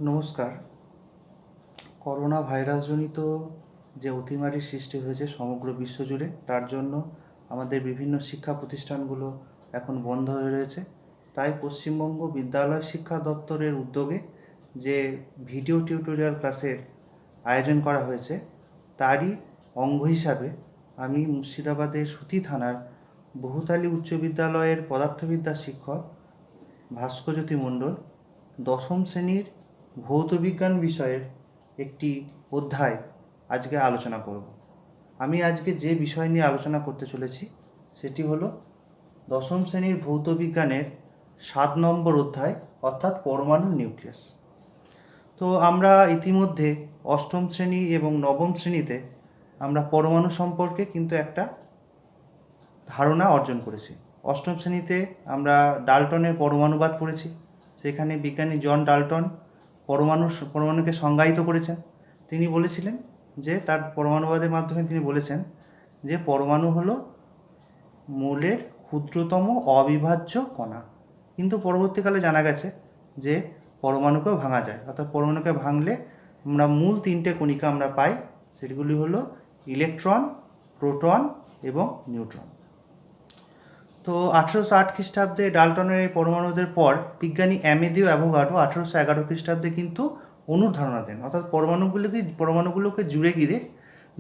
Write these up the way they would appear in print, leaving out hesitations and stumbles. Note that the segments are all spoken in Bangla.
নমস্কার। করোনা ভাইরাসজনিত যে অতিমারির সৃষ্টি হয়েছে সমগ্র বিশ্বজুড়ে, তার জন্য আমাদের বিভিন্ন শিক্ষা প্রতিষ্ঠানগুলো এখন বন্ধ হয়ে রয়েছে। তাই পশ্চিমবঙ্গ বিদ্যালয় শিক্ষা দপ্তরের উদ্যোগে যে ভিডিও টিউটোরিয়াল ক্লাসের আয়োজন করা হয়েছে, তারই অঙ্গ হিসাবে আমি মুর্শিদাবাদের সুতি থানার বহুতালী উচ্চ বিদ্যালয়ের পদার্থবিদ্যা শিক্ষক ভাস্করজ্যোতি মণ্ডল দশম শ্রেণীর ভৌতবিজ্ঞান বিষয়ের একটি অধ্যায় আজকে আলোচনা করব। আমি আজকে যে বিষয় নিয়ে আলোচনা করতে চলেছি সেটি হলো দশম শ্রেণীর ভৌতবিজ্ঞানের 7 নম্বর অধ্যায়, অর্থাৎ পরমাণু নিউক্লিয়াস। তো আমরা ইতিমধ্যে অষ্টম শ্রেণী এবং নবম শ্রেণীতে আমরা পরমাণু সম্পর্কে কিন্তু একটা ধারণা অর্জন করেছি। অষ্টম শ্রেণীতে আমরা ডাল্টনের পরমাণুবাদ পড়েছি। সেখানে বিজ্ঞানী জন ডাল্টন পরমাণুকে সংজ্ঞায়িত করেছেন। তিনি বলেছিলেন যে তার পরমাণুবাদের মাধ্যমে তিনি বলেছেন যে পরমাণু হলো মৌলের ক্ষুদ্রতম অবিভাজ্য কণা। কিন্তু পরবর্তীকালে জানা গেছে যে পরমাণুকেও ভাঙা যায়, অর্থাৎ পরমাণুকে ভাঙলে আমরা মূল 3টে কণিকা আমরা পাই। সেগুলি হলো ইলেকট্রন, প্রোটন এবং নিউট্রন। তো 1808 খ্রিস্টাব্দে ডাল্টনের এই পরমাণুদের পর বিজ্ঞানী অ্যামেদিও অ্যাভোগাড্রো 1811 খ্রিস্টাব্দে কিন্তু অণুর ধারণা দেন, অর্থাৎ পরমাণুগুলোকে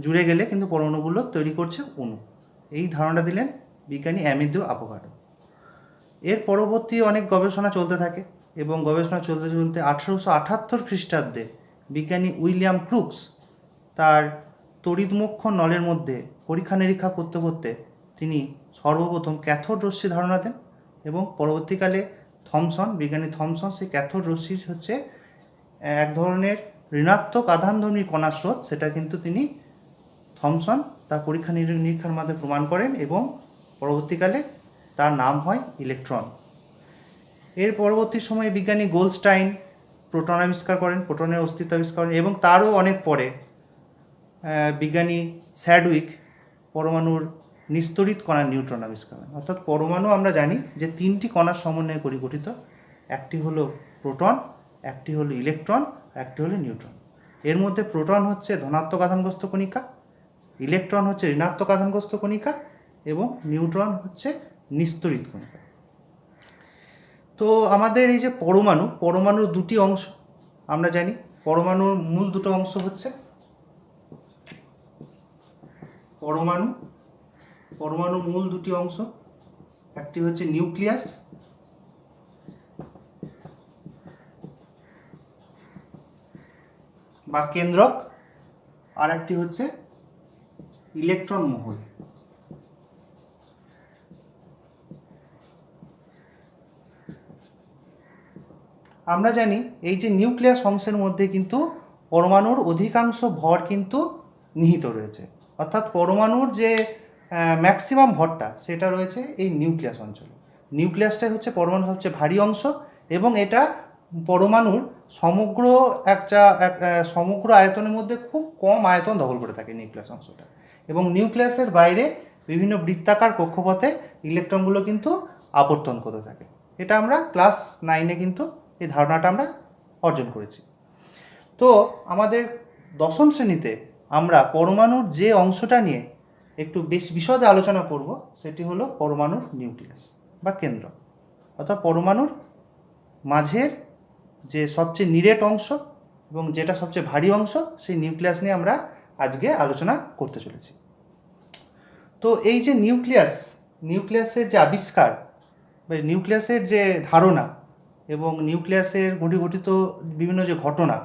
জুড়ে গেলে কিন্তু পরমাণুগুলো তৈরি করছে অণু। এই ধারণা দিলেন বিজ্ঞানী অ্যামেদিও অ্যাভোগাড্রো। এর পরবর্তী অনেক গবেষণা চলতে থাকে এবং গবেষণা চলতে চলতে 1878 খ্রিস্টাব্দে বিজ্ঞানী উইলিয়াম ক্রুকস তার তড়িৎমুখ্য নলের মধ্যে পরীক্ষা নিরীক্ষা করতে করতে তিনি সর্বপ্রথম ক্যাথোড রশ্মি ধারণা দেন এবং পরবর্তীকালে বিজ্ঞানী থমসন সেই ক্যাথোড রশ্মির হচ্ছে এক ধরনের ঋণাত্মক আধানধর্মী কণা স্রোত, সেটা কিন্তু তিনি থমসন তার পরীক্ষা নিরীক্ষার মাধ্যমে প্রমাণ করেন এবং পরবর্তীকালে তার নাম হয় ইলেকট্রন। এর পরবর্তী সময়ে বিজ্ঞানী গোল্ডস্টাইন প্রোটনের অস্তিত্ব আবিষ্কার করেন এবং তারও অনেক পরে বিজ্ঞানী স্যাডউইক পরমাণুর নিস্তরিত কণার নিউট্রন আবিষ্কার করেন। অর্থাৎ পরমাণু আমরা জানি যে 3টি কণার সমন্বয়ে গঠিত। একটি হলো প্রোটন, একটি হলো ইলেকট্রন, একটি হলো নিউট্রন। এর মধ্যে প্রোটন হচ্ছে ধনাত্মক আধানগ্রস্ত কণিকা, ইলেকট্রন হচ্ছে ঋণাত্মক আধানগ্রস্ত কণিকা এবং নিউট্রন হচ্ছে নিস্তরিত কণিকা। তো আমাদের এই যে পরমাণুর দুটি অংশ আমরা জানি। পরমাণুর মূল দুটো অংশ হচ্ছে পরমাণু মূল দুটি অংশ, একটি হচ্ছে নিউক্লিয়াস বা কেন্দ্রক, আর একটি হচ্ছে ইলেকট্রন মহল। আমরা জানি এই যে নিউক্লিয়াস অংশের মধ্যে কিন্তু পরমাণুর অধিকাংশ ভর কিন্তু নিহিত রয়েছে, অর্থাৎ পরমাণুর যে ম্যাক্সিমাম ভরটা সেটা রয়েছে এই নিউক্লিয়াস অঞ্চলে। নিউক্লিয়াসটাই হচ্ছে পরমাণুর সবচেয়ে ভারী অংশ এবং এটা পরমাণুর সমগ্র আয়তনের মধ্যে খুব কম আয়তন দখল করে থাকে নিউক্লিয়াস অংশটা। এবং নিউক্লিয়াসের বাইরে বিভিন্ন বৃত্তাকার কক্ষপথে ইলেকট্রনগুলো কিন্তু আবর্তন করতে থাকে। এটা আমরা ক্লাস 9-এ কিন্তু এই ধারণাটা আমরা অর্জন করেছি। তো আমাদের দশম শ্রেণীতে আমরা পরমাণুর যে অংশটা নিয়ে একটু বেশ বিশদে আলোচনা করব সেটি হলো পরমাণুর নিউক্লিয়াস বা কেন্দ্র, অর্থাৎ পরমাণুর মাঝের যে সবচেয়ে নিরেট অংশ এবং যেটা সবচেয়ে ভারী অংশ, সেই নিউক্লিয়াস নিয়ে আমরা আজকে আলোচনা করতে চলেছি। তো এই যে নিউক্লিয়াসের যে আবিষ্কার বা নিউক্লিয়াসের যে ধারণা এবং নিউক্লিয়াসের ঘটিত বিভিন্ন যে ঘটনা,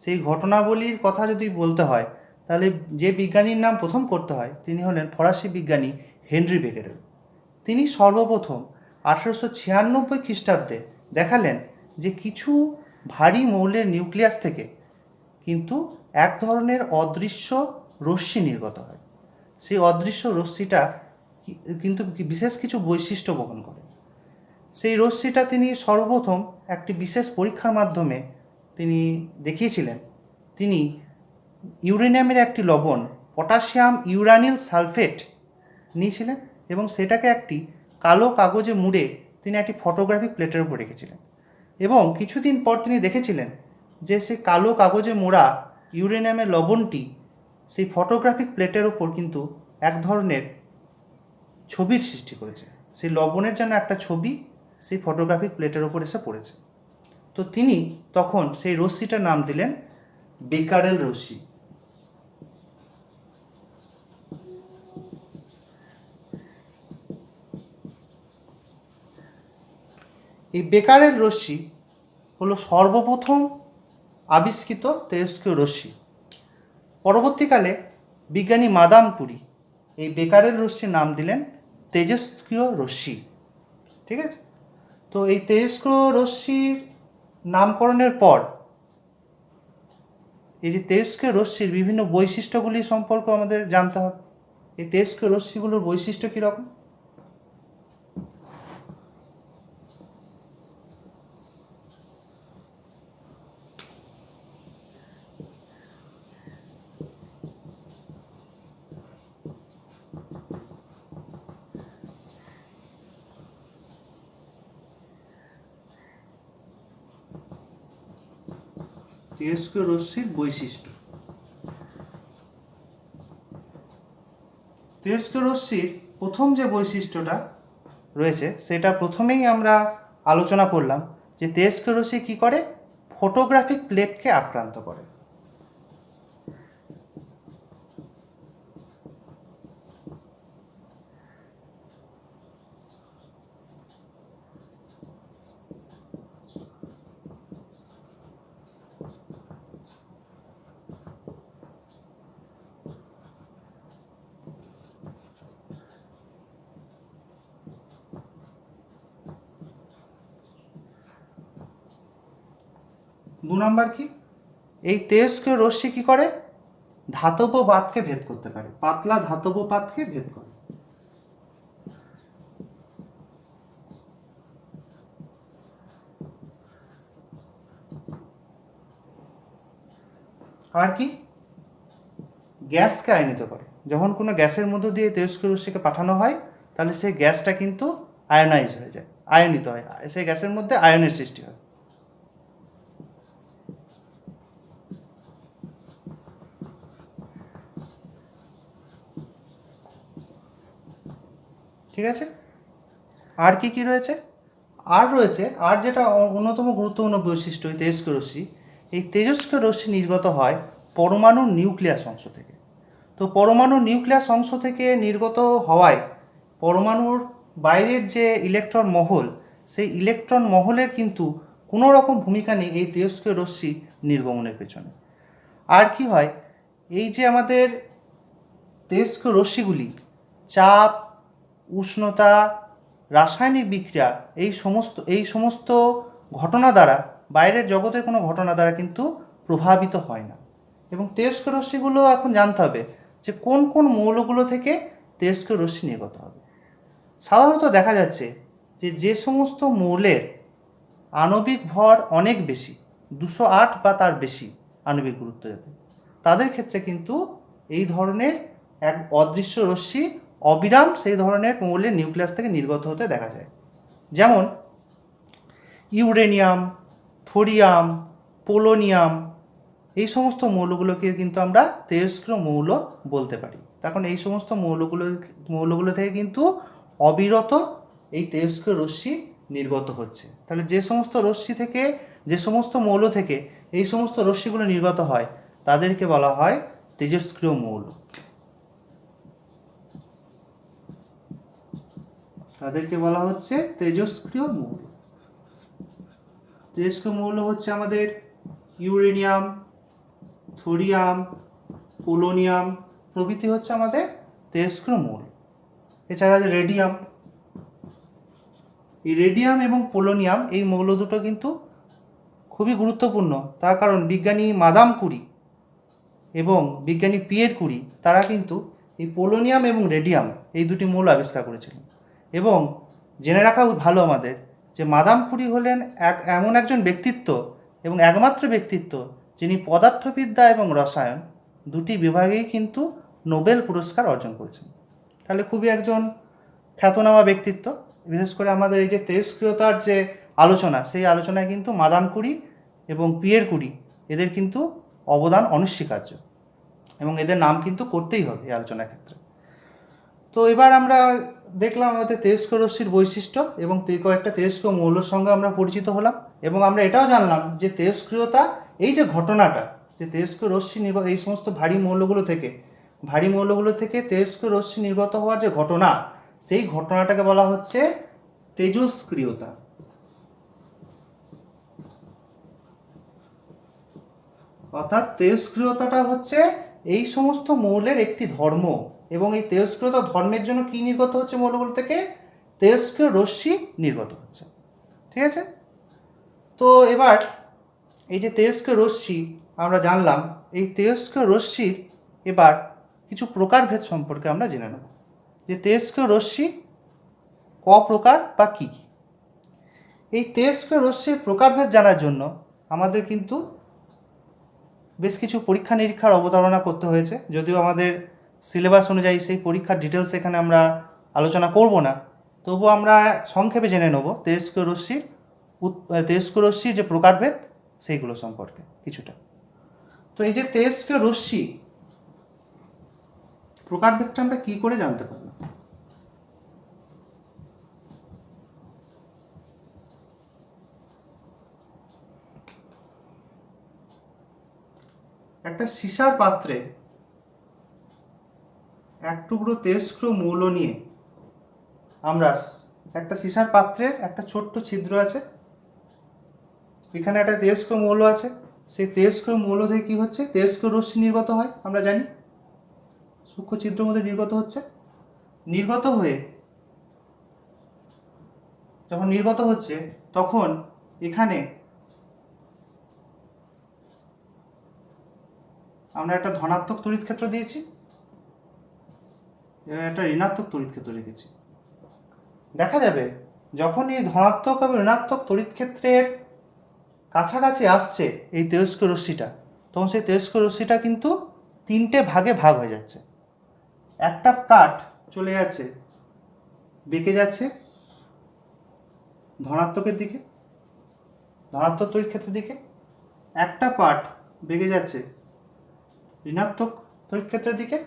সেই ঘটনাবলীর কথা যদি বলতে হয় তাহলে যে বিজ্ঞানীর নাম প্রথম করতে হয় তিনি হলেন ফরাসি বিজ্ঞানী হেনরি বেকেরেল। তিনি সর্বপ্রথম 1896 খ্রিস্টাব্দে দেখালেন যে কিছু ভারী মৌলের নিউক্লিয়াস থেকে কিন্তু এক ধরনের অদৃশ্য রশ্মি নির্গত হয়। সেই অদৃশ্য রশ্মিটা কিন্তু বিশেষ কিছু বৈশিষ্ট্য বহন করে। সেই রশ্মিটা তিনি সর্বপ্রথম একটি বিশেষ পরীক্ষার মাধ্যমে তিনি দেখিয়েছিলেন। তিনি ইউরেনিয়ামের একটি লবণ পটাশিয়াম ইউরানিল সালফেট নিয়েছিলেন এবং সেটাকে একটি কালো কাগজে মুড়ে তিনি একটি ফটোগ্রাফিক প্লেটের উপর রেখেছিলেন এবং কিছুদিন পর তিনি দেখেছিলেন যে সেই কালো কাগজে মোড়া ইউরেনিয়ামের লবণটি সেই ফটোগ্রাফিক প্লেটের ওপর কিন্তু এক ধরনের ছবির সৃষ্টি করেছে। সেই লবণের যেন একটা ছবি সেই ফটোগ্রাফিক প্লেটের ওপর এসে পড়েছে। তো তিনি তখন সেই রশ্মিটার নাম দিলেন বেকারেল রশ্মি। এই বেকারেল রশ্মি হলো সর্বপ্রথম আবিষ্কৃত তেজস্ক্রিয় রশ্মি। পরবর্তীকালে বিজ্ঞানী মাদাম কুরি এই বেকারেল রশ্মির নাম দিলেন তেজস্ক্রিয় রশ্মি। ঠিক আছে, তো এই তেজস্ক্রিয় রশ্মির নামকরণের পর এই যে তেজস্ক্রিয় রশ্মির বিভিন্ন বৈশিষ্ট্যগুলি সম্পর্কে আমাদের জানতে হবে। এই তেজস্ক্রিয় রশ্মিগুলোর বৈশিষ্ট্য কীরকম? তেজস্ক্রিয় রশ্মির বৈশিষ্ট্য। তেজস্ক্রিয় রশ্মির প্রথম যে বৈশিষ্ট্যটা রয়েছে সেটা প্রথমেই আমরা আলোচনা করলাম, যে তেজস্ক্রিয় রশ্মি কী করে? ফটোগ্রাফিক প্লেটকে আক্রান্ত করে। দু নম্বর কি? এই তেজস্ক্রিয় রশ্মি কি করে? ধাতব পাতকে ভেদ করতে পারে, পাতলা ধাতব পাতকে ভেদ করে। আর কি? গ্যাসকে আয়নিত করে। যখন কোনো গ্যাসের মধ্য দিয়ে তেজস্ক্রিয় রশ্মিকে পাঠানো হয় তাহলে সেই গ্যাসটা কিন্তু আয়নাইজ হয়ে যায়, আয়নিত হয়, সেই গ্যাসের মধ্যে আয়নের সৃষ্টি হয়। ঠিক আছে, আর কি কি রয়েছে? আর যেটা অন্যতম গুরুত্বপূর্ণ বৈশিষ্ট্য এই তেজস্ক্রিয় রশ্মি, এই তেজস্ক্রিয় রশ্মি নির্গত হয় পরমাণুর নিউক্লিয়াস অংশ থেকে। তো পরমাণুর নিউক্লিয়াস অংশ থেকে নির্গত হওয়ায় পরমাণুর বাইরের যে ইলেকট্রন মহল, সেই ইলেকট্রন মহলের কিন্তু কোনো রকম ভূমিকা নেই এই তেজস্ক্রিয় রশ্মি নির্গমনের পেছনে। আর কি হয়? এই যে আমাদের তেজস্ক্রিয় রশ্মিগুলি চাপ, উষ্ণতা, রাসায়নিক বিক্রিয়া এই সমস্ত ঘটনা দ্বারা, বাইরের জগতের কোনো ঘটনা দ্বারা কিন্তু প্রভাবিত হয় না। এবং তেজস্ক্রিয় রশ্মিগুলো এখন জানতে হবে যে কোন কোন মৌলগুলো থেকে তেজস্ক্রিয় রশ্মি নির্গত হবে। সাধারণত দেখা যাচ্ছে যে সমস্ত মৌলের আণবিক ভর অনেক বেশি, 208 বা তার বেশি আণবিক গুরুত্ব যাতে, তাদের ক্ষেত্রে কিন্তু এই ধরনের এক অদৃশ্য রশ্মি অবিরাম সেই ধরনের মৌলের নিউক্লিয়াস থেকে নির্গত হতে দেখা যায়। যেমন ইউরেনিয়াম, থোরিয়াম, পোলোনিয়াম, এই সমস্ত মৌলগুলোকে কিন্তু আমরা তেজস্ক্রিয় মৌল বলতে পারি। তখন এই সমস্ত মৌলগুলো থেকে কিন্তু অবিরত এই তেজস্ক্রিয় রশ্মি নির্গত হচ্ছে। তাহলে যে সমস্ত মৌল থেকে এই সমস্ত রশ্মিগুলো নির্গত হয় তাদেরকে বলা হয় তেজস্ক্রিয় মৌল। তাদেরকে বলা হচ্ছে তেজস্ক্রিয় মৌল। তেজস্ক্রিয় মৌল হচ্ছে আমাদের ইউরেনিয়াম, থোরিয়াম, পোলোনিয়াম প্রভৃতি হচ্ছে আমাদের তেজস্ক্রিয় মৌল। এছাড়া রেডিয়াম, এই রেডিয়াম এবং পোলোনিয়াম এই মৌল দুটো কিন্তু খুবই গুরুত্বপূর্ণ। তার কারণ বিজ্ঞানী মাদাম কুরি এবং বিজ্ঞানী পিয়ের কুরি তারা কিন্তু এই পোলোনিয়াম এবং রেডিয়াম এই দুটি মৌল আবিষ্কার করেছিলেন। এবং জেনে রাখা ভালো আমাদের যে মাদাম কুরি হলেন এমন একজন ব্যক্তিত্ব এবং একমাত্র ব্যক্তিত্ব যিনি পদার্থবিদ্যা এবং রসায়ন দুটি বিভাগেই কিন্তু নোবেল পুরস্কার অর্জন করেছেন। তাহলে খুবই একজন খ্যাতনামা ব্যক্তিত্ব। বিশেষ করে আমাদের এই যে তেজস্ক্রিয়তার যে আলোচনা, সেই আলোচনায় কিন্তু মাদাম কুরি এবং পিয়ের কুরি এদের কিন্তু অবদান অনস্বীকার্য এবং এদের নাম কিন্তু করতেই হবে এই আলোচনার ক্ষেত্রে। তো এবার আমরা দেখলাম আমাদের তেজস্ক্রিয় রশ্মির বৈশিষ্ট্য এবং কয়েকটা তেজস্ক্রিয় মৌলের সঙ্গে আমরা পরিচিত হলাম এবং আমরা এটাও জানলাম যে তেজস্ক্রিয়তা, এই যে ঘটনাটা, যে তেজস্ক্রিয় রশ্মি এই সমস্ত ভারী মৌলগুলো থেকে তেজস্ক্রিয় রশ্মি নির্গত হওয়ার যে ঘটনা, সেই ঘটনাটাকে বলা হচ্ছে তেজস্ক্রিয়তা। অর্থাৎ তেজস্ক্রিয়তাটা হচ্ছে এই সমস্ত মৌলের একটি ধর্ম এবং এই তেজস্ক্রিয়তা ধর্মের জন্য কি নির্গত হচ্ছে মৌলগুলো থেকে? তেজস্ক্রিয় রশ্মি নির্গত হচ্ছে। ঠিক আছে? তো এবার এই যে তেজস্ক্রিয় রশ্মি আমরা জানলাম, এই তেজস্ক্রিয় রশ্মির এবার কিছু প্রকারভেদ সম্পর্কে আমরা জেনে নেব যে তেজস্ক্রিয় রশ্মি ক প্রকার বা কী কী। এই তেজস্ক্রিয় রশ্মির প্রকারভেদ জানার জন্য আমাদের কিন্তু বেশ কিছু পরীক্ষা নিরীক্ষার অবতারণা করতে হয়েছে, যদিও আমাদের সিলেবাস অনুযায়ী সেই পরীক্ষার ডিটেলস এখানে আমরা আলোচনা করব না, তবুও আমরা সংক্ষেপে জেনে নেব তেজস্ক্রিয় রশ্মির যে প্রকারভেদ সেইগুলো সম্পর্কে কিছুটা। তো এই যে তেজস্ক্রিয় রশ্মি প্রকারভেদটা আমরা কি করে জানতে পারলাম? একটা সীসার পাত্রে এক টুকরো তেজস্ক্রিয় মৌল নিয়ে আমরা, একটা সীসার পাত্রের একটা ছোট্ট ছিদ্র আছে, এখানে একটা তেজস্ক্রিয় মৌল আছে, সেই তেজস্ক্রিয় মৌল থেকে কি হচ্ছে? তেজস্ক্রিয় রশ্মি নির্গত হয়, আমরা জানি সূক্ষ্ম ছিদ্রের মধ্যে নির্গত হচ্ছে। যখন নির্গত হচ্ছে তখন এখানে আমরা একটা ধনাত্মক তড়িৎ ক্ষেত্র দিয়েছি, একটা ঋণাত্মক তড়িৎ ক্ষেত্র রেখেছি। দেখা যাবে যখন এই ধনাত্মক এবং ঋণাত্মক তড়িৎ ক্ষেত্রের কাছাকাছি আসছে এই তেজস্ক্রিয় রশ্মিটা, তখন সেই তেজস্ক্রিয় রশ্মিটা কিন্তু তিনটে ভাগে ভাগ হয়ে যাচ্ছে। একটা পার্ট চলে যাচ্ছে, বেঁকে যাচ্ছে ধনাত্মকের দিকে, ধনাত্মক তড়িৎ ক্ষেত্রের দিকে, একটা পার্ট বেঁকে যাচ্ছে ঋণাত্মক তড়িৎ ক্ষেত্রের দিকে,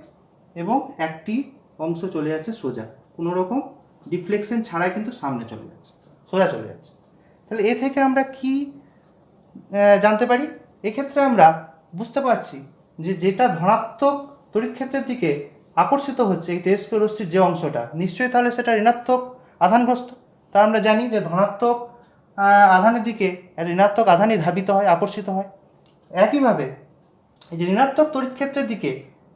এবং একটি অংশ চলে যাচ্ছে সোজা, কোনো রকম ডিফ্লেকশন ছাড়াই কিন্তু সামনে চলে যাচ্ছে, সোজা চলে যাচ্ছে। তাহলে এ থেকে আমরা কি জানতে পারি? এক্ষেত্রে আমরা বুঝতে পারছি যে যেটা ধনাত্মক তড়িৎ ক্ষেত্রের দিকে আকর্ষিত হচ্ছে এই তেজস্ক্রিয় রশ্মির যে অংশটা, নিশ্চয়ই তাহলে সেটা ঋণাত্মক আধানগ্রস্ত। তার আমরা জানি যে ধনাত্মক আধানের দিকে ঋণাত্মক আধানই ধাবিত হয়, আকর্ষিত হয়। একইভাবে এই যে ঋণাত্মক তড়িৎ ক্ষেত্রের দিকে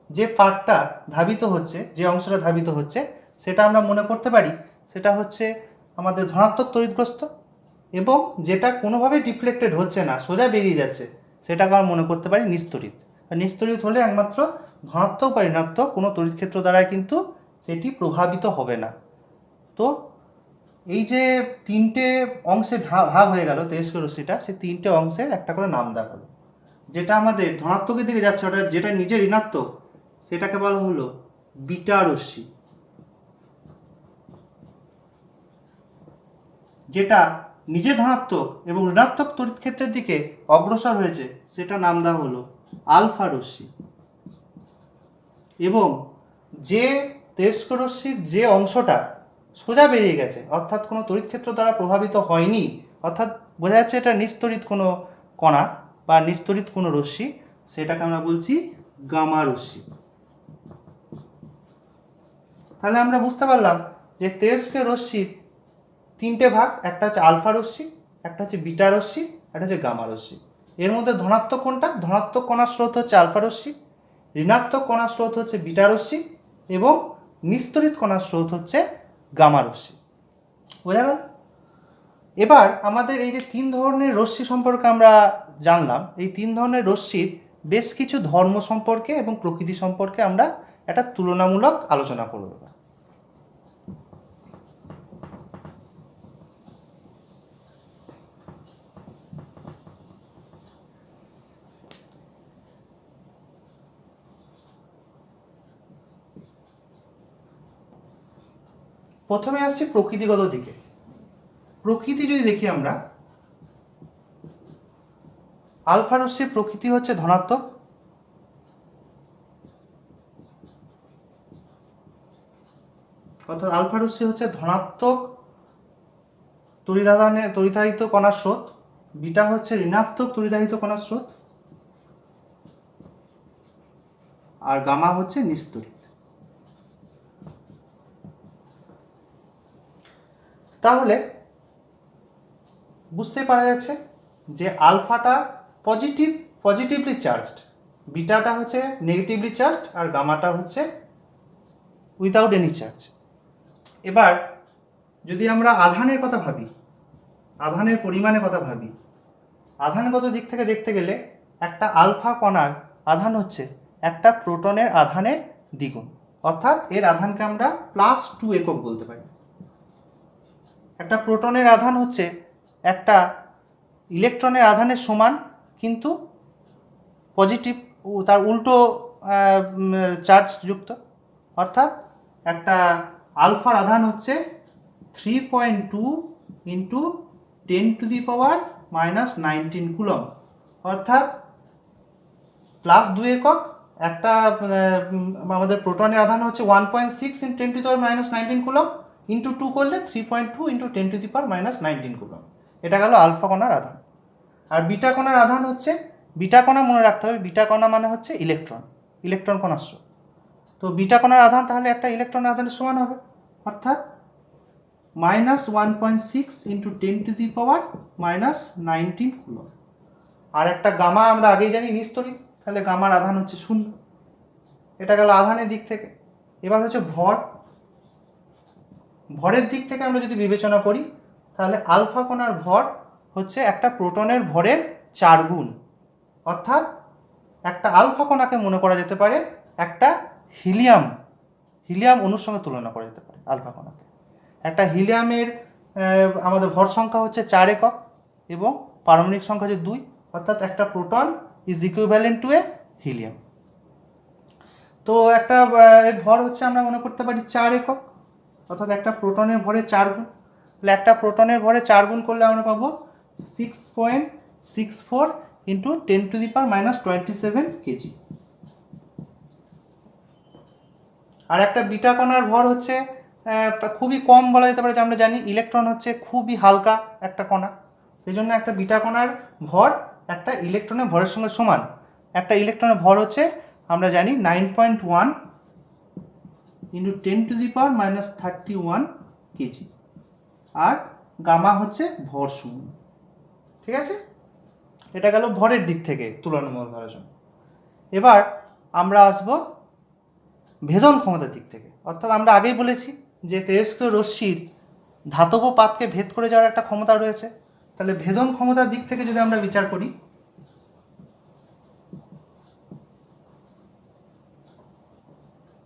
যে পার্টটা ধাবিত হচ্ছে, যে অংশটা ধাবিত হচ্ছে, সেটা আমরা মনে করতে পারি সেটা হচ্ছে আমাদের ধনাত্মক তড়িৎগ্রস্ত, এবং যেটা কোনোভাবেই ডিফ্লেক্টেড হচ্ছে না, সোজা বেরিয়ে যাচ্ছে, সেটাকে আমরা মনে করতে পারি নিস্তড়িত। আর নিস্তড়িত হলে একমাত্র ধনাত্মক বা ঋণাত্মক কোনো তড়িৎ ক্ষেত্র দ্বারা কিন্তু সেটি প্রভাবিত হবে না। তো এই যে তিনটে অংশে ভাগ হয়ে গেল তেজস্ক্রিয় রশ্মিটা, সেই তিনটে অংশের একটা করে নাম দেওয়া হলো। যেটা আমাদের ধনাত্মকের দিকে যাচ্ছে, ওটা যেটা নিজে ঋণাত্মক, সেটাকে বলা হলো বিটা রশ্মি। যেটা নিজে ধনাত্মক এবং ঋণাত্মক তড়িৎ ক্ষেত্রের দিকে অগ্রসর হয়েছে, সেটা নাম দেওয়া হলো আলফা রশ্মি। এবং যে তেজস্ক্রিয় রশ্মির যে অংশটা সোজা বেরিয়ে গেছে, অর্থাৎ কোনো তড়িৎ ক্ষেত্র দ্বারা প্রভাবিত হয়নি, অর্থাৎ বোঝা যাচ্ছে এটা নিস্তড়িত কোনো কণা বা নিস্তড়িত কোনো রশ্মি, সেটাকে আমরা বলছি গামা রশ্মি। তাহলে আমরা বুঝতে পারলাম যে তেজস্ক্রিয় রশ্মির তিনটে ভাগ, একটা হচ্ছে আলফা রশ্মি, একটা হচ্ছে বিটা রশ্মি, একটা হচ্ছে গামা রশ্মি। এর মধ্যে ধনাত্মক কোনটা? ধনাত্মক কণার স্রোত হচ্ছে আলফা রশ্মি, ঋণাত্মক কণার স্রোত হচ্ছে বিটা রশ্মি, এবং নিস্তড়িত কণার স্রোত হচ্ছে গামা রশ্মি। বোঝা গেল? এবার আমাদের এই যে তিন ধরনের রশ্মি সম্পর্কে আমরা জানলাম, এই তিন ধরনের রশ্মির বেশ কিছু ধর্ম সম্পর্কে এবং প্রকৃতি সম্পর্কে আমরা একটা তুলনামূলক আলোচনা করব। প্রথমে আসছি প্রকৃতিগত দিকে। প্রকৃতি যদি দেখি আমরা, আলফা রশ্মির প্রকৃতি হচ্ছে ধনাত্মক, অর্থাৎ আলফা রশ্মি হচ্ছে ধনাত্মক তড়িদাহিত কণার স্রোত, বিটা হচ্ছে ঋণাত্মক তড়িদাহিত কণার স্রোত, আর গামা হচ্ছে নিস্তড়িত। তাহলে বুঝতে পারা যাচ্ছে যে আলফাটা পজিটিভলি চার্জড, বিটাটা হচ্ছে নেগেটিভলি চার্জড, আর গামাটা হচ্ছে উইদাউট এনি চার্জ। এবার যদি আমরা আধানের কথা ভাবি, আধানের পরিমাণের কথা ভাবি, আধানগত দিক থেকে দেখতে গেলে একটা আলফা কণার আধান হচ্ছে একটা প্রোটনের আধানের দ্বিগুণ, অর্থাৎ এর আধানকে আমরা +2 একক বলতে পারি। একটা প্রোটনের আধান হচ্ছে একটা ইলেকট্রনের আধানের সমান, কিন্তু পজিটিভ, তার উল্টো চার্জ যুক্ত, অর্থাৎ একটা আলফার আধান হচ্ছে 3.2 ইন্টু 10⁻⁻19 কুলম্ব, অর্থাৎ +2 একক। একটা আমাদের প্রোটনের আধান হচ্ছে 1.6 ইন্টু 10⁻⁻19 কুলম্ব, ইন্টু 2 করলে 3.2 ইন্টু 10⁻⁻19 কুলম্ব। এটা গেল আলফা কণার আধান। আর বিটা কণার আধান হচ্ছে, বিটা কণা মনে রাখতে হবে, বিটা কণা মানে হচ্ছে ইলেকট্রন কণার স্রোত। তো বিটা কণার আধান তাহলে একটা ইলেকট্রন আধানের সমান হবে, অর্থাৎ -1.6 ইন্টু 10⁻⁻19 কুলম্ব। আর একটা গামা আমরা আগেই জানি নিস্তড়িত, তাহলে গামার আধান হচ্ছে 0। এটা গেল আধানের দিক থেকে। এবার হচ্ছে ভরের দিক থেকে আমরা যদি বিবেচনা করি, তাহলে আলফা কণার ভর হচ্ছে একটা প্রোটনের ভরের 4 গুণ, অর্থাৎ একটা আলফা কণাকে মনে করা যেতে পারে একটা হিলিয়াম অণুর সঙ্গে তুলনা করা যেতে পারে আলফা কণাকে। একটা হিলিয়ামের আমাদের ভর সংখ্যা হচ্ছে 4 একক এবং পারমাণবিক সংখ্যা হচ্ছে 2, অর্থাৎ একটা proton is equivalent to A helium. তো একটা এর ভর হচ্ছে আমরা মনে করতে পারি 4 একক, অর্থাৎ একটা প্রোটনের ভরে 4 গুণ। তাহলে একটা প্রোটনের ভরে 4 গুণ করলে আমরা পাবো 6.64 ইন্টু 10⁻⁻27 কেজি। আর একটা বিটা কণার ভর হচ্ছে খুবই কম বলা যেতে পারে, যে আমরা জানি ইলেকট্রন হচ্ছে খুবই হালকা একটা কণা, সেই জন্য একটা বিটা কণার ভর একটা ইলেকট্রনের ভরের সঙ্গে সমান। একটা ইলেকট্রনের ভর হচ্ছে আমরা জানি 9.1 ইন্টু 10⁻31 কেজি। আর গামা হচ্ছে ভর শূন্য। ঠিক আছে, এটা গেল ভরের দিক থেকে তুলনামূলক আলোচনা। এবার আমরা আসব ভেদন ক্ষমতার দিক থেকে, অর্থাৎ আমরা আগেই বলেছি যে তেজস্ক্রিয় রশ্মির ধাতব পাতকে ভেদ করে যাওয়ার একটা ক্ষমতা রয়েছে। তাহলে ভেদন ক্ষমতার দিক থেকে যদি আমরা বিচার করি,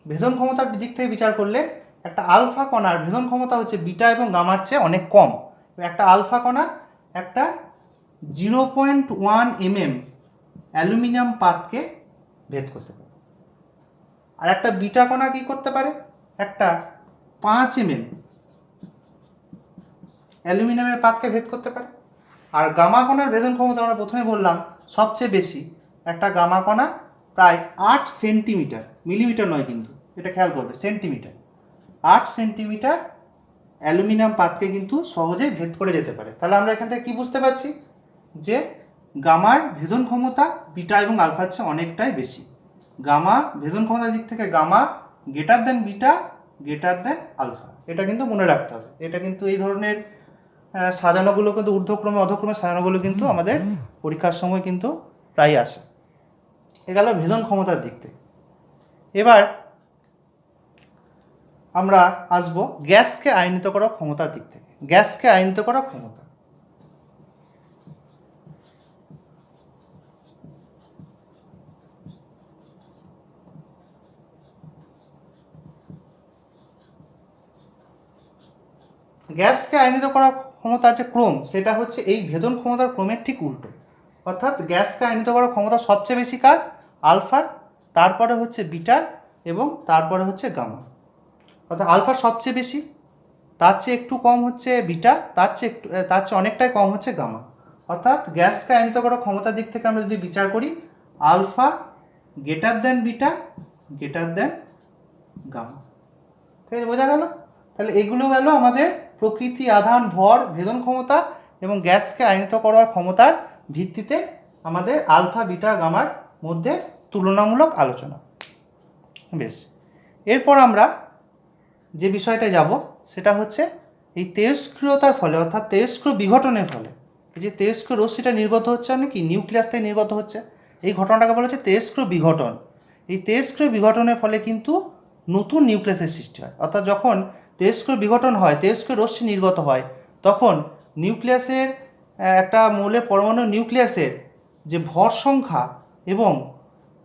ভেদন ক্ষমতার দিক থেকে বিচার করলে একটা আলফা কণার ভেদন ক্ষমতা হচ্ছে বিটা এবং গামার চেয়ে অনেক কম। একটা আলফা কণা একটা 0.1 mm অ্যালুমিনিয়াম পাতকে ভেদ করতে পারে, আর একটা বিটা কণা কি করতে পারে, একটা 5 mm অ্যালুমিনিয়ামের পাতকে ভেদ করতে পারে। আর গামা কণার ভেদন ক্ষমতা আমরা প্রথমে বললাম সবচেয়ে বেশি, একটা গামা কণা প্রায় 8 সেন্টিমিটার, মিলিমিটার নয় কিন্তু, এটা খেয়াল করবে, সেন্টিমিটার, 8 সেন্টিমিটার অ্যালুমিনিয়াম পাতকে কিন্তু সহজেই ভেদ করে যেতে পারে। তাহলে আমরা এখান থেকে কি বুঝতে পারছি, যে গামার ভেদন ক্ষমতা বিটা এবং আলফার চেয়ে অনেকটাই বেশি। গামা ভেদন ক্ষমতার দিক থেকে gamma greater than beta greater than alpha, এটা কিন্তু মনে রাখতে হবে। এটা কিন্তু এই ধরনের সাজানোগুলো কিন্তু ঊর্ধ্বক্রমে অধক্রমে সাজানোগুলো কিন্তু আমাদের পরীক্ষার সময় কিন্তু প্রায় আসে। এ গেল ভেদন ক্ষমতার দিক থেকে। এবার আমরা আসবো গ্যাসকে আয়নিত করার ক্ষমতার দিক থেকে। গ্যাসকে আয়নিত করার ক্ষমতা, গ্যাসকে আয়নিত করার ক্ষমতার যে ক্রম, সেটা হচ্ছে এই ভেদন ক্ষমতার ক্রমের ঠিক উল্টো। অর্থাৎ গ্যাসকে আয়নিত করার ক্ষমতা সবচেয়ে বেশি কার, আলফার, তারপরে হচ্ছে বিটার এবং তারপরে হচ্ছে গামা। অর্থাৎ আলফার সবচেয়ে বেশি, তার চেয়ে একটু কম হচ্ছে বিটা, তার চেয়ে অনেকটাই কম হচ্ছে গামা। অর্থাৎ গ্যাসকে আয়নিত করার ক্ষমতার দিক থেকে আমরা যদি বিচার করি alpha greater than beta greater than gamma. ঠিক আছে, বোঝা গেল? তাহলে এগুলো গেল আমাদের প্রকৃতি, আধান, ভর, ভেদন ক্ষমতা এবং গ্যাসকে আয়নিত করার ক্ষমতার ভিত্তিতে আমাদের আলফা বিটা গামার মধ্যে তুলনামূলক আলোচনা। বেশ, এরপর আমরা যে বিষয়টা যাব সেটা হচ্ছে এই তেজস্ক্রিয়তার ফলে অর্থাৎ তেজস্ক্রিয় বিঘটনের ফলে এই যে তেজস্ক্রিয় রশ্মিটা নির্গত হচ্ছে মানে কি নিউক্লিয়াস থেকে নির্গত হচ্ছে, এই ঘটনাটাকে বলা হচ্ছে তেজস্ক্রিয় বিঘটন। এই তেজস্ক্রিয় বিঘটনের ফলে কিন্তু নতুন নিউক্লিয়াসের সৃষ্টি হয়। অর্থাৎ যখন তেজস্ক্রিয় বিঘটন হয়, তেজস্ক্রিয় রশ্মি নির্গত হয়, তখন নিউক্লিয়াসের একটা মৌলের পরমাণু নিউক্লিয়াসের যে ভর সংখ্যা এবং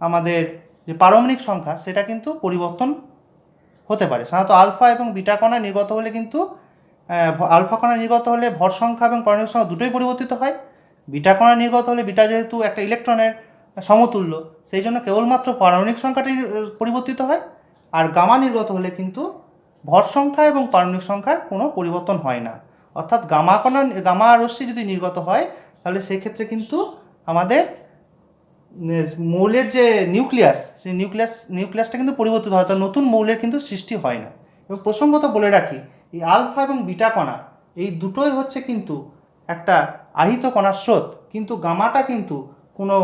আমাদের যে পারমাণবিক সংখ্যা সেটা কিন্তু পরিবর্তন হতে পারে। সাধারণত আলফা এবং বিটা কণা নির্গত হলে কিন্তু আলফা কণা নির্গত হলে ভর সংখ্যা এবং পারমাণবিক সংখ্যা দুটোই পরিবর্তিত হয়। বিটা কণা নির্গত হলে বিটা যেহেতু একটা ইলেকট্রনের সমতুল্য সেই জন্য কেবলমাত্র পারমাণবিক সংখ্যাটি পরিবর্তিত হয়, আর গামা নির্গত হলে কিন্তু ভর সংখ্যা এবং পারমাণবিক সংখ্যার কোনো পরিবর্তন হয় না। অর্থাৎ গামা রশ্মি যদি নির্গত হয় তাহলে সেক্ষেত্রে কিন্তু আমাদের মৌলের যে নিউক্লিয়াস সেই নিউক্লিয়াসটা কিন্তু পরিবর্তিত হয়, অর্থাৎ নতুন মৌলের কিন্তু সৃষ্টি হয় না। এবং প্রসঙ্গত বলে রাখি এই আলফা এবং বিটা কণা এই দুটোই হচ্ছে কিন্তু একটা আহিত কণার স্রোত, কিন্তু গামাটা কিন্তু কোনো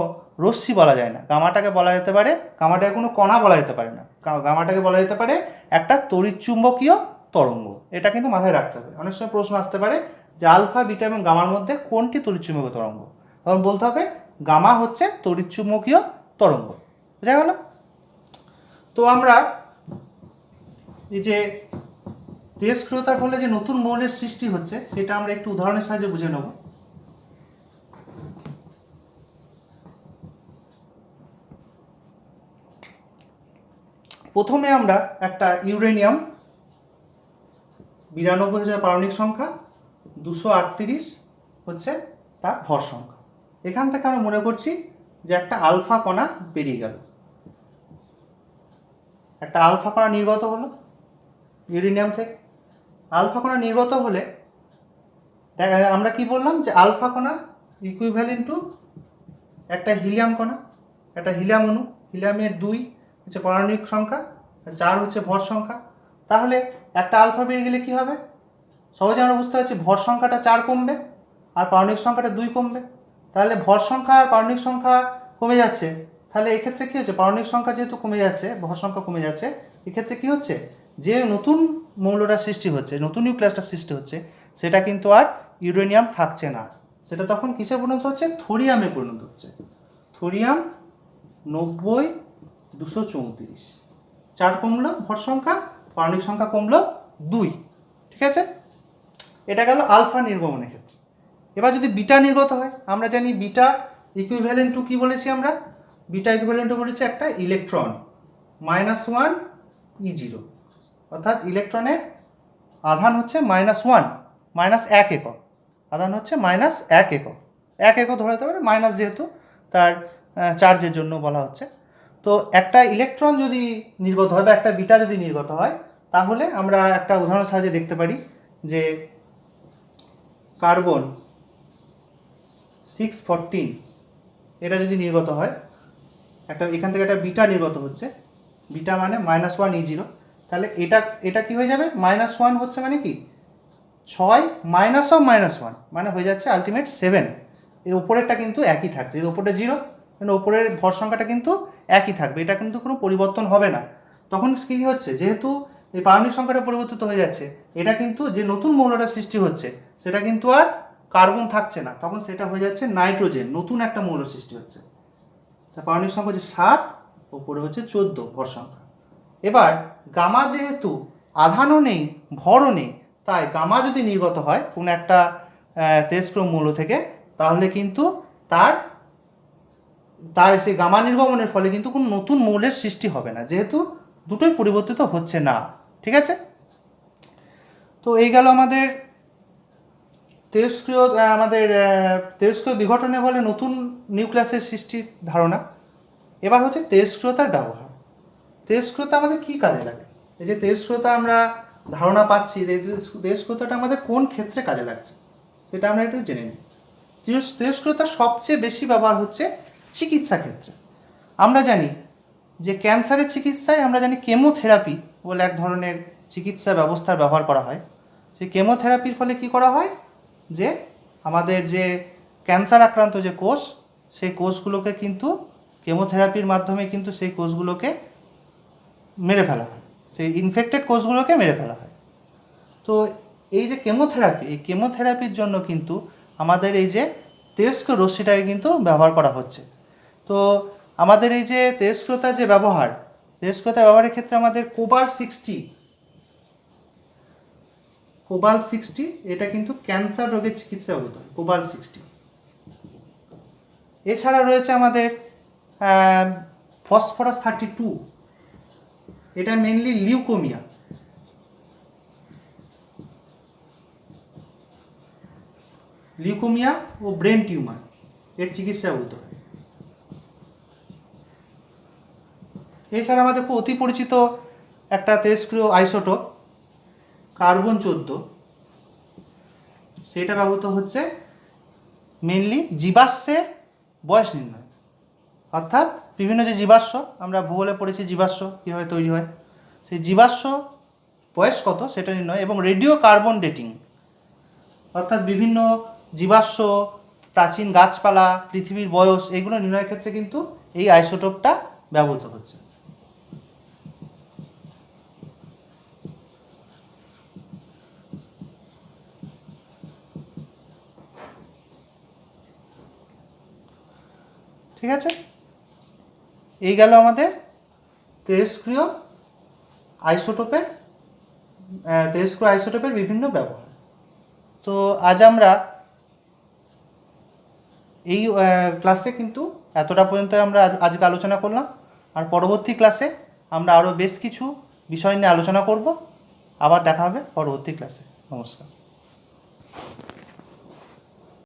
রশ্মি বলা যায় না। গামাটাকে বলা যেতে পারে, গামাটাকে কোনো কণা বলা যেতে পারে না, গামাটাকে বলা যেতে পারে একটা তড়িৎচুম্বকীয় তরঙ্গ। এটা কিন্তু মাথায় রাখতে হবে। অনেক সময় প্রশ্ন আসতে পারে যে আলফা বিটা এবং গামার মধ্যে কোনটি তড়িৎচুম্বকীয় তরঙ্গ, তখন বলতে হবে গামা হচ্ছে তড়িৎচুম্বকীয় তরঙ্গ। বোঝা গেল? তো আমরা এই যে তেজস্ক্রিয়তার ফলে যে নতুন মৌলের সৃষ্টি হচ্ছে সেটা আমরা একটু উদাহরণের সাহায্যে বুঝে নেব। প্রথমে আমরা একটা ইউরেনিয়াম 92,000 পারমাণবিক সংখ্যা, 238 হচ্ছে তার ভর সংখ্যা। এখান থেকে আমরা মনে করছি যে একটা আলফা কণা বেরিয়ে গেল, একটা আলফা কণা নির্গত হলো ইউরেনিয়াম থেকে। আলফা কণা নির্গত হলে আমরা কি বললাম যে আলফা কণা ইকুইভ্যালেন্ট টু একটা হিলিয়াম কণা, একটা হিলিয়াম অণু। হিলিয়ামের 2 হচ্ছে পারমাণবিক সংখ্যা, 4 হচ্ছে ভর সংখ্যা। তাহলে একটা আলফা বেরিয়ে গেলে কি হবে? সহজে আমরা বুঝতে পারছি ভর সংখ্যাটা 4 কমবে আর পারমাণবিক সংখ্যাটা 2 কমবে। তাহলে ভর সংখ্যা আর পারমাণবিক সংখ্যা কমে যাচ্ছে, তাহলে এক্ষেত্রে কী হচ্ছে? পারমাণবিক সংখ্যা যেহেতু কমে যাচ্ছে, ভর সংখ্যা কমে যাচ্ছে, এক্ষেত্রে কী হচ্ছে? যে নতুন মৌলটা সৃষ্টি হচ্ছে, নতুন নিউক্লিয়াসটা সৃষ্টি হচ্ছে, সেটা কিন্তু আর ইউরেনিয়াম থাকছে না, সেটা তখন কিসে পরিণত হচ্ছে? থোরিয়ামে পরিণত হচ্ছে। থোরিয়াম 90 234, 4 কমলো ভর সংখ্যা, পারমাণবিক সংখ্যা কমলো 2। ঠিক আছে, এটা গেল আলফা নির্গমনের ক্ষেত্রে। এবার যদি বিটা নির্গত হয়, আমরা জানি বিটা ইকুইভ্যালেন্ট টু কি বলেছি আমরা? বিটা ইকুইভ্যালেন্ট টু বলেছি একটা ইলেকট্রন -1 E0, অর্থাৎ ইলেকট্রনের আধান হচ্ছে -1, -1 একক। আধান হচ্ছে -1 একক, 1 একক ধরে নিতে পারে, মাইনাস যেহেতু তার চার্জের জন্য বলা হচ্ছে। তো একটা ইলেকট্রন যদি নির্গত হয় বা একটা বিটা যদি নির্গত হয়, তাহলে আমরা একটা উদাহরণের সাহায্যে দেখতে পারি যে কার্বন 614 এটা যদি নির্গত হয়, একটা এখান থেকে একটা বিটা নির্গত হচ্ছে, বিটা মানে -1 E0, তাহলে এটা কি হয়ে যাবে? -1 হচ্ছে মানে কি 6 -1 মানে হয়ে যাচ্ছে আলটিমেট 7। এর উপরেরটা কিন্তু একই থাকছে, এর উপরে 0, মানে উপরের ভর সংখ্যাটা কিন্তু একই থাকবে, এটা কিন্তু কোনো পরিবর্তন হবে না। তখন কী হচ্ছে? যেহেতু এই পারমাণবিক সংখ্যাটা পরিবর্তিত হয়ে যাচ্ছে, এটা কিন্তু যে নতুন মৌলটা সৃষ্টি হচ্ছে সেটা কিন্তু আর কার্বন থাকছে না, তখন সেটা হয়ে যাচ্ছে নাইট্রোজেন, নতুন একটা মৌল সৃষ্টি হচ্ছে। তা পারমাণবিক সংখ্যা হচ্ছে 7, উপরে হচ্ছে 14 ভর সংখ্যা। এবার গামা যেহেতু আধানও নেই ভরও নেই, তাই গামা যদি নির্গত হয় কোনো একটা তেজস্ক্রিয় মৌল থেকে, তাহলে কিন্তু তার সেই গামা নির্গমনের ফলে কিন্তু কোনো নতুন মৌলের সৃষ্টি হবে না, যেহেতু দুটোই পরিবর্তিত হচ্ছে না। ঠিক আছে, তো এই গেল আমাদের তেজস্ক্রিয় বিঘটনের ফলে নতুন নিউক্লিয়াসের সৃষ্টির ধারণা। এবার হচ্ছে তেজস্ক্রিয়তার ব্যবহার। তেজস্ক্রিয়তা আমাদের কী কাজে লাগে? এই যে তেজস্ক্রিয়তা আমরা ধারণা পাচ্ছি, তেজস্ক্রিয়তাটা আমাদের কোন ক্ষেত্রে কাজে লাগছে সেটা আমরা একটু জেনে নিই। তেজস্ক্রিয়তা সবচেয়ে বেশি ব্যবহার হচ্ছে চিকিৎসা ক্ষেত্রে। আমরা জানি যে ক্যান্সারের চিকিৎসায় আমরা জানি কেমোথেরাপি বলে এক ধরনের চিকিৎসা ব্যবস্থার ব্যবহার করা হয়। সেই কেমোথেরাপির ফলে কি করা হয়, যে আমাদের যে ক্যান্সার আক্রান্ত যে কোষ, সেই কোষগুলোকে কিন্তু কেমোথেরাপির মাধ্যমে কিন্তু সেই কোষগুলোকে মেরে ফেলা হয়, সেই ইনফেক্টেড কোষগুলোকে মেরে ফেলা হয়। তো এই যে কেমোথেরাপি, এই কেমোথেরাপির জন্য কিন্তু আমাদের এই যে তেজস্ক্রিয় রশ্মিটাকে কিন্তু ব্যবহার করা হচ্ছে। তো আমাদের এই যে তেজস্ক্রিয়তা যে তেজস্ক্রিয়তা ব্যবহারের ক্ষেত্রে আমাদের কোবাল-60 এটা কিন্তু ক্যান্সার রোগের চিকিৎসা ব্যবহৃত হয়, কোবাল-60। এছাড়া রয়েছে আমাদের ফসফরাস-32, এটা মেনলি লিউকোমিয়া ও ব্রেন টিউমার এর চিকিৎসা ব্যবহৃত হয়। এছাড়া আমাদের খুব অতি পরিচিত একটা তেজস্ক্রিয় আইসোটোপ কার্বন-14, সেটা ব্যবহৃত হচ্ছে মেনলি জীবাশ্মের বয়স নির্ণয়। অর্থাৎ বিভিন্ন যে জীবাশ্ম, আমরা ভূগোলে পড়েছি জীবাশ্ম কীভাবে তৈরি হয়, সেই জীবাশ্ম বয়স কত সেটা নির্ণয়, এবং রেডিও কার্বন ডেটিং, অর্থাৎ বিভিন্ন জীবাশ্ম, প্রাচীন গাছপালা, পৃথিবীর বয়স, এগুলো নির্ণয়ের ক্ষেত্রে কিন্তু এই আইসোটোপটা ব্যবহৃত হচ্ছে। ঠিক আছে, এই গেল আমাদের তেজস্ক্রিয় আইসোটোপের বিভিন্ন ব্যবহার। তো আজ আমরা এই ক্লাসে কিন্তু এতটা পর্যন্ত আমরা আজকে আলোচনা করলাম, আর পরবর্তী ক্লাসে আমরা আরও বেশ কিছু বিষয় নিয়ে আলোচনা করব। আবার দেখা হবে পরবর্তী ক্লাসে। নমস্কার।